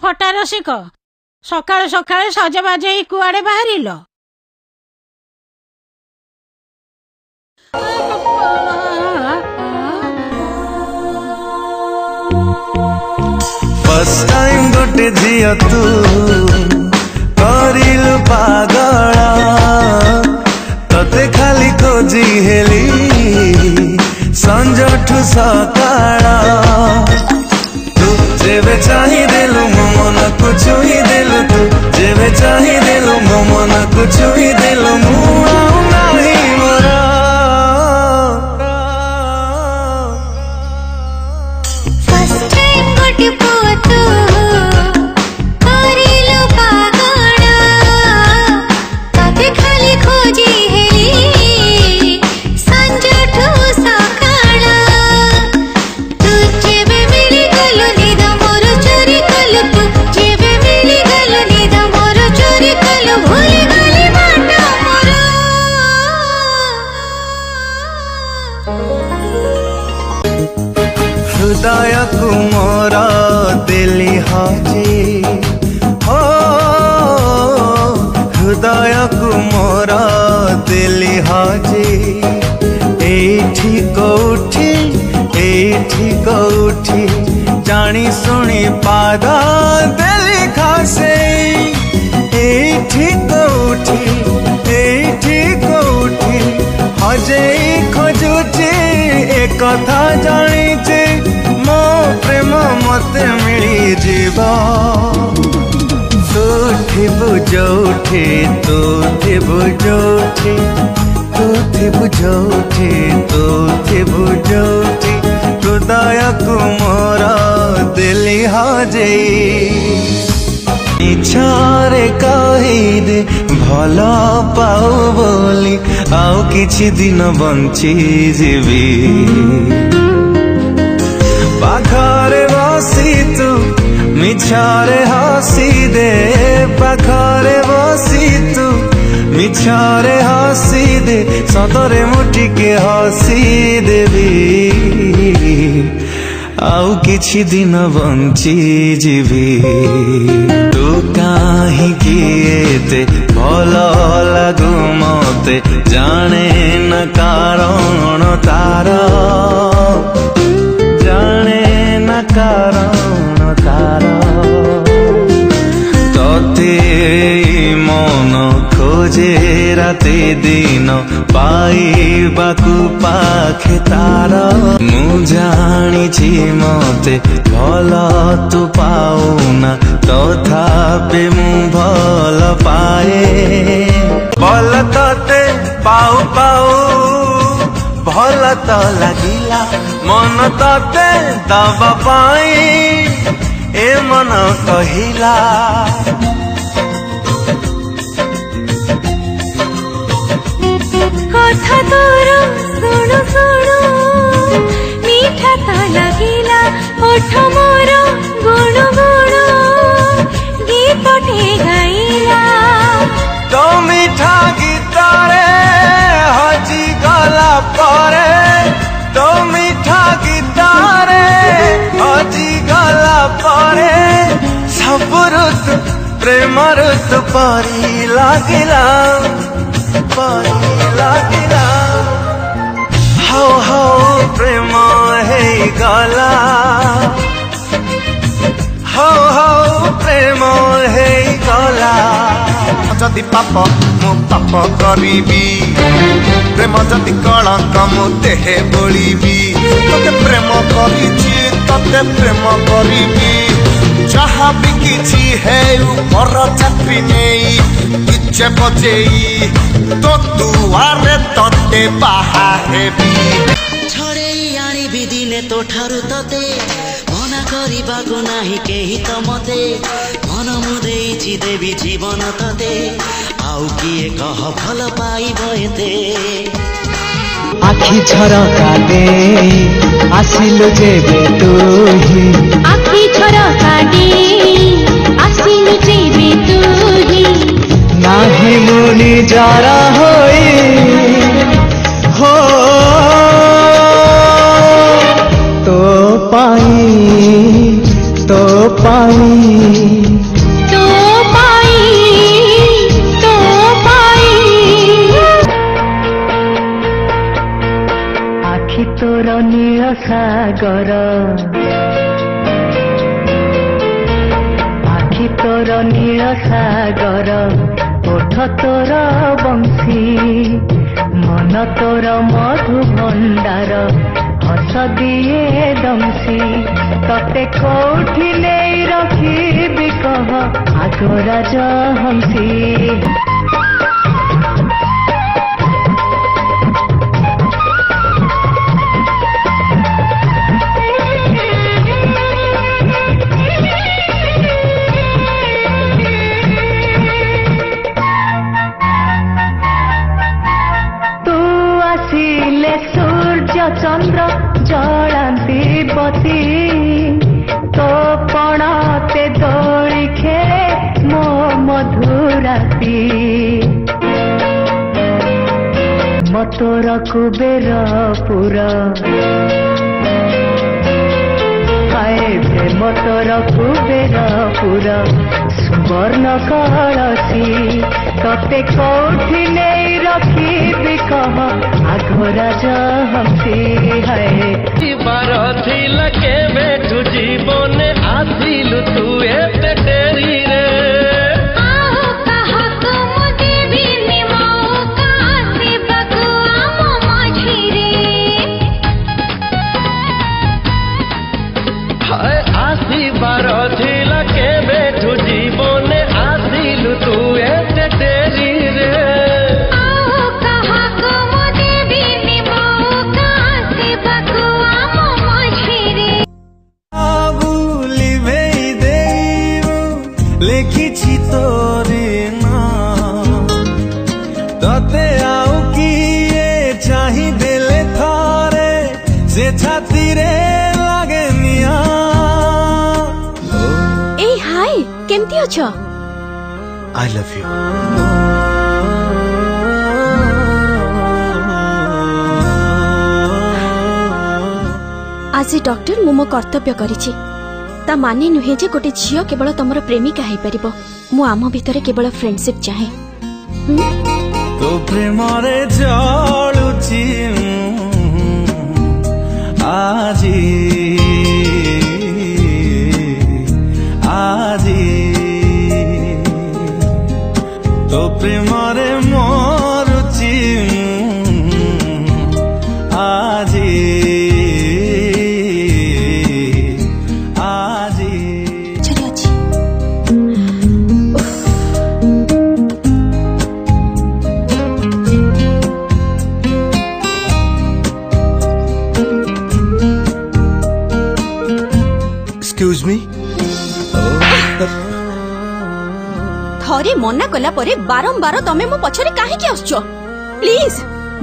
फटा रसिक सकाळ सकाळ सजबाज कुआडे बाहरिल? फर्स्ट टाइम गोटे झिया तू करिलु पागला तते खाली खोजी हेली संजठु सकाळा तू जेबे चाही देलु मो मन को छुई देलु तू जेबे चाही देलु मो मन को छुई देलु मु आउ नाही मोरा फर्स्ट टाइम गोटे पुआ तू करिलु पागला तते खाली खोजी हेली संजठु सकाळा तू जेबे मिली गलु निद मोर चोरी कलु तू जेबे मिली गलु निद मोर चोरी कलु भूली गली बाट मोर हृदय को मोरा दिली हाजी हो हृदय को मोरा दिली हाजी एठी कौठी जानी सुनी पादा दिली खासे एठी कौठी हजे खोजुची एक कथा जानी मो प्रेम मते मिली जीवा तू थिबु जोठी तू थिबु जोठी तू थिबु जोठी तू थिबु जोठी हृदय को मोरा दिली हाजे इच्छारे कही दे भला पाऊ बोली आउ किछि दिन बंची जीवी पाखरे बसी तू मिछारे हसी दे पाखरे बसी तू मिछारे हसी दे सतरे मुटिके हसी देवी आउ किछि दिन बंची जीवी तू काहींकि एते भल लागु मते जाने न कारण तार जाने न कारण तार तते मन खोजे राते दिन पाइबाकु पाखे तार मु जानिछि मते भल तू पाउना तथापि मु भल पाए भल तते पाऊ पाऊ भल तो लागिला मन तते दबा पाई ए मन कहिला कथा तोर सुनु सुनु मीठा तो लगिला ओठ मोर गुणु गुणु गीतटे गाइला तो मीठा गीतारे हजी गला परे तो मीठा गीतारे हजी गला परे सब ऋतु प्रेम ऋतु परी लागिला हो हो प्रेम है गला हो हो प्रेम है गला जदि पाप मु पाप करीबी प्रेम जदि कलंक मु देहे बोलिबी तते प्रेम करिछि तते प्रेम करीबी जहाँ भी किछि है ऊपर चाकरी नहीं किचे बजेई तो दुआरे तते बाहा हेबी छड़ेई आनिबी दिने तो ठारु तते मना करिबाकु नाही केही त मते मन मुदेइछि देवी जीवन तते आउ किए कह भल पाइब एते आखि झरका दे आसिलु जेबे तुही आखि झरका दे आसिलु जेबे तुही नाही मुनि जरा होई हो तो पाई सागर आखि तोर नील सागर ओठ तोर बंशी मन तोर मधु भंडार हस दिए दमसी तते कोठी नहीं रखी कह आगराज हंसी चंद्र जलांती बती तो पणते दोली खेले मो मधुराती मतोर कुबेर पुरा हाय प्रेम तोर कुबेर पुरा सुवर्ण कलसी तते कोठी नहीं रखी कह आगराज हंसी है बार थिला के बेठु जीवन आसिलु तू एते डेरी रे आओ कहा तुम देवी निमो कासे बगुआ मो माझिरे हाय आसी बार थिला के बेठु जीवन आसिलु तू एते डेरी रे लेखिछि तोरे ना तते आउ किए चाहि देले थारे से छाती रे लागे निया ए हाय केमती अछ आई लव यू आज डॉक्टर मो कर्तव्य करिछि ता माने नुहे जे गोटे झियो केवल तमर प्रेमिका है परिबो मु आम भितरे केवल फ्रेंडशिप चाहे तो प्रेम रे जळुछि आजी आजी तो प्रेम रे मरुछि आजी Excuse me? थरे मना कला परे बारंबार तमे मो पछरे काहे के आछो प्लीज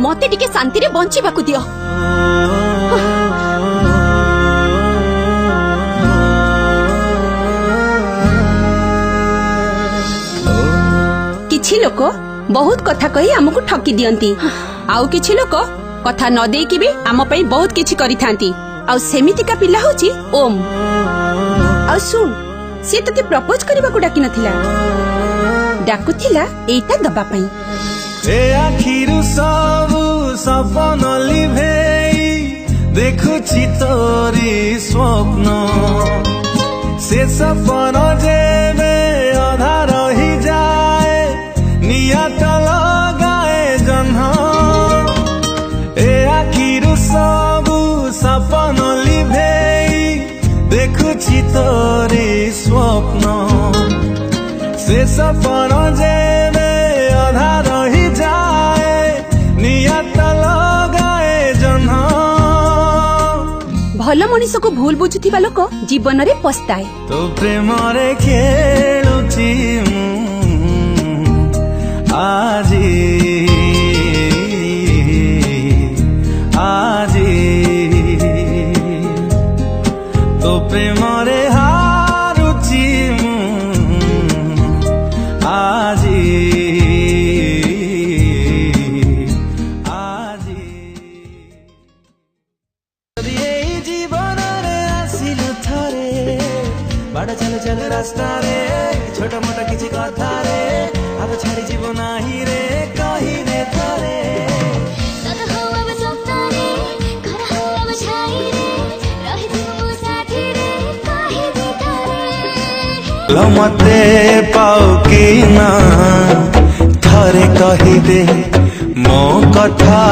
मते टिके शांति रे बंचिबाकू दियो किछि लोक बहुत कथा कही हमकु ठकी दियंती आउ किछि लोक कथा न देकी भी आम पई बहुत किछि करिथांती आउ सेमितिका पिला होची ओम आउ सुन से तते प्रपोज करबा को डाकी नथिला डाकुथिला एटा दबा पई ए आखिरु सब सपन लिभेई देखुछि तोरी स्वप्न से सपन जेबे आधा रही जाए नियत लगाए जन्ह ए आखिरु सब सपन लिभेई देखुछि तोरी स्वप्न से सपन जेबे आधा रही जाए नियत लगाए जन्ह भल मनीष को भूल बुझुथिबा लोक जीवन रे पछताए तो प्रेम रे खेलुछि आजी आजी तो प्रेम रे हारुछि आजी आजी এই জীবনরে আসিলু থরে বড় চল চল রাস্তা রে ছোট মোট কিছু কথা রে আব ছাড়ি জীব নাহি রে কহি দে থরে सद हो अब सप्तारे घर हो अब छाई रे मते पाऊ कि ना थरे कहिदे मो कथा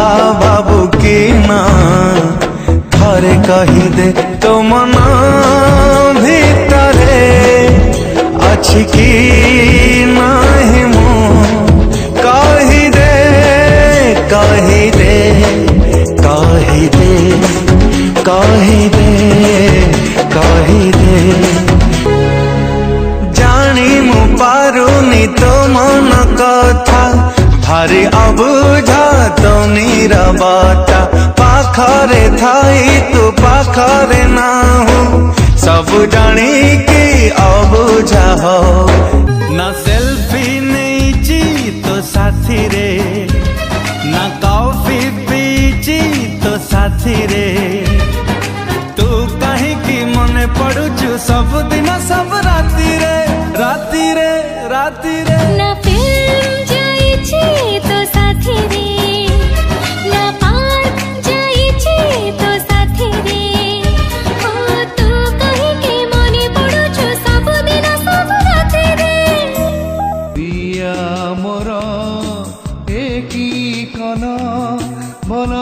बाबू कि ना थरे कहिदे तो मन भितरे अछि कि नाही मो कहिदे कहिदे कहिदे कहिदे कहिदे जानी मु पारुनी तो मन कथा भारी अबुझा तो नीरवता पाखरे थाई तू पाखरे ना हो सब जानी कि अबुझा हो ना सेल्फी नहीं तो साथी रे ना कॉफी पीची तो साथी रे तू कहीं की मने पड़ुचु सब दिन सब राती रे राती रे राती रे ना फिल्म जाइछी तो साथी रे ना पार्क जाइछी तो साथी रे ओ तू कहीं के मने पड़ुचु सब दिन सब राती रे पिया मोर एकी कन मन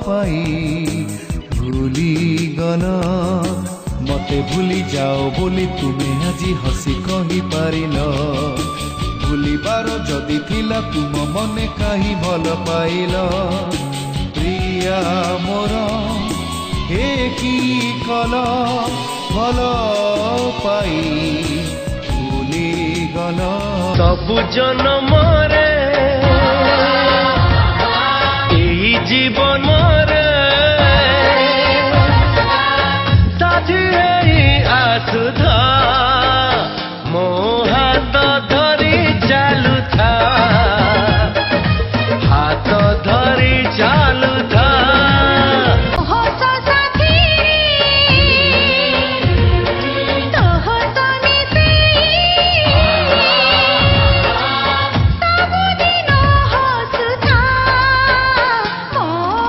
पाई भूली गन मते भूली जाओ बोली तुम्हें आज हसी कही पारिल भूलिबार जदि थिला तुम मने कहीं भल पाइल प्रिया मोर हे की कल भल पाई भूली गल सबु जनमरे एही जीवन रे साथी आसुधा मो हाथ धरी चालुथा हाथ धरी चालुथा हो तो साथी तो हो तो मिसे सब दिन हसुथा मो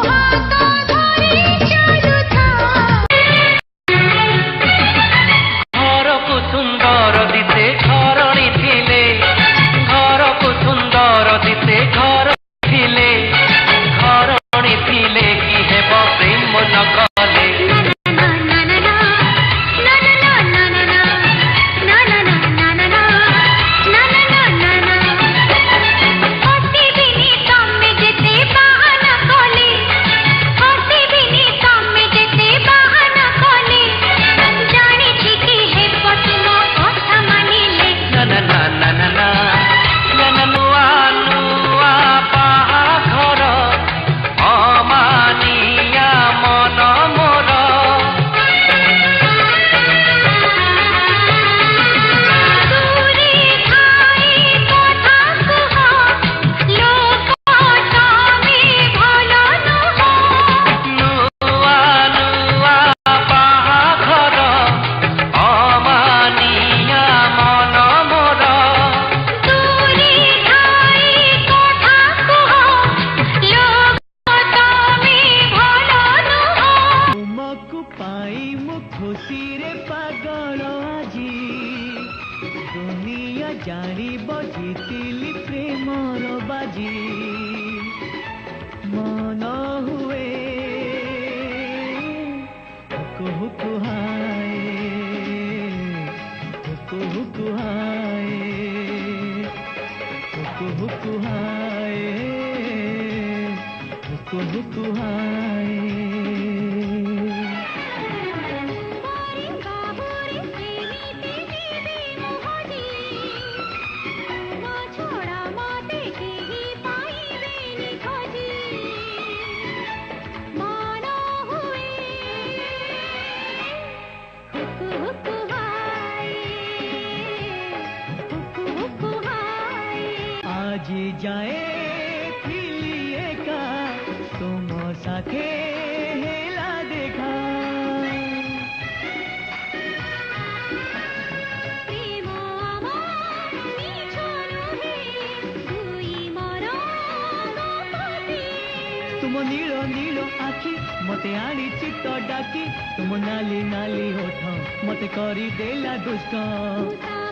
हाथ धरी चालुथा घर को सुंदर दिसे घरणी थिले घर को सुंदर दिसे घर थिले घरणी थिले कि हेब प्रेम न कले ना ना ना ना ना ना ना ना ना ना ना ना ना ना ना ना ना हसी बिनी तमे जेते बहाना कले हसी बिनी तमे जेते बहाना कले जानी छी कि हे पतुम कथा मानिले ना ना ना ना ना ना ना ना नुआ नुआ पाखर अमानिया मन मोर दूरी ठाई कथा कुह लोक तमे भल नुह नुआ नुआ पाखर अमानिया मन मोर दूरी ठाई कथा कुह लोक तमे भल नुह तुमको पाई मु खुशी रे पागल आजी दुनिया जानी बजितिली प्रेमर बाजी मन हुए हुकु हुकु हाय हुकु हुकु हाय हुकु हुकु हाय हुकु हुकु हाय बाबुरे प्रेमी तेरे मोहनी तुम छोड़ा मते केही पाइबेनी खोजी मन हुए हुकु हुकु हाय हुकु हुकु हाय आज जाए फिलिए का तुम साथे हेला देखा प्रेम আমার মিছ নহে দুই মরণ পথে तुम नील नील आखि मते आनी चित्त डाकी तुम नाली नाली होठ मते करी देला दुष्ट